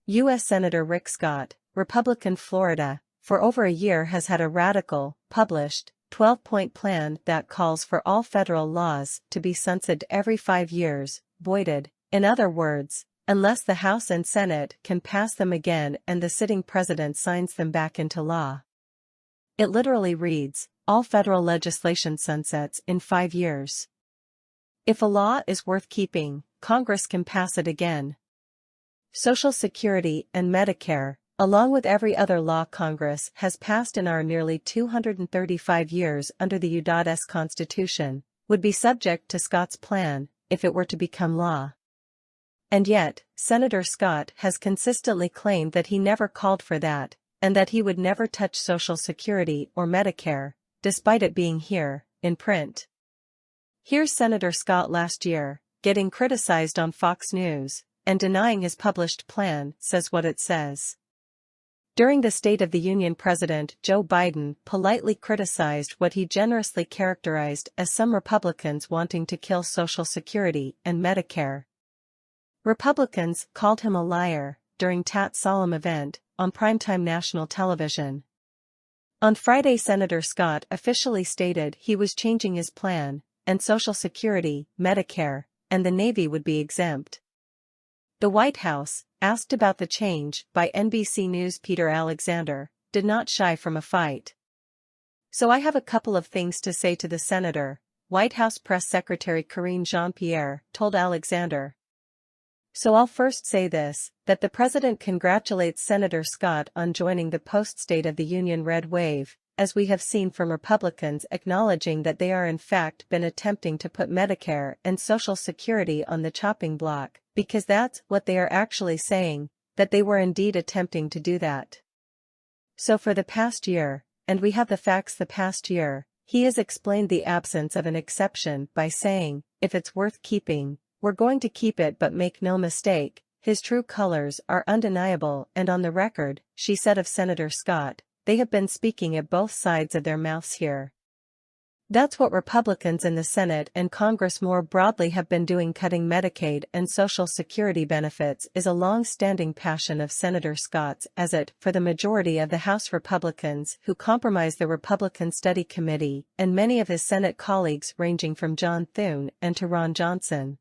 U.S. Senator Rick Scott, Republican Florida, for over a year has had a radical, published, 12-point plan that calls for all federal laws to be sunsetted every 5 years, voided, in other words, unless the House and Senate can pass them again and the sitting president signs them back into law. It literally reads, all federal legislation sunsets in 5 years. If a law is worth keeping, Congress can pass it again. Social Security and Medicare, along with every other law Congress has passed in our nearly 235 years under the U.S. Constitution, would be subject to Scott's plan, if it were to become law. And yet, Senator Scott has consistently claimed that he never called for that, and that he would never touch Social Security or Medicare, despite it being here, in print. Here's Senator Scott last year, getting criticized on Fox News, and denying his published plan says what it says. During the State of the Union, President Joe Biden politely criticized what he generously characterized as some Republicans wanting to kill Social Security and Medicare. Republicans called him a liar during Tat's solemn event on primetime national television. On Friday, Senator Scott officially stated he was changing his plan, and Social Security, Medicare, and the Navy would be exempt. The White House, asked about the change by NBC News' Peter Alexander, did not shy from a fight. So I have a couple of things to say to the senator, White House Press Secretary Karine Jean-Pierre told Alexander. So I'll first say this, that the president congratulates Senator Scott on joining the post-State of the Union red wave, as we have seen from Republicans acknowledging that they are in fact been attempting to put Medicare and Social Security on the chopping block, because that's what they are actually saying, that they were indeed attempting to do that. So for the past year, and we have the facts the past year, he has explained the absence of an exception by saying, if it's worth keeping, we're going to keep it, but make no mistake, his true colors are undeniable, and on the record, she said of Senator Scott, they have been speaking at both sides of their mouths here. That's what Republicans in the Senate and Congress more broadly have been doing. Cutting Medicaid and Social Security benefits is a long-standing passion of Senator Scott's, as it, for the majority of the House Republicans who comprise the Republican Study Committee, and many of his Senate colleagues ranging from John Thune and to Ron Johnson.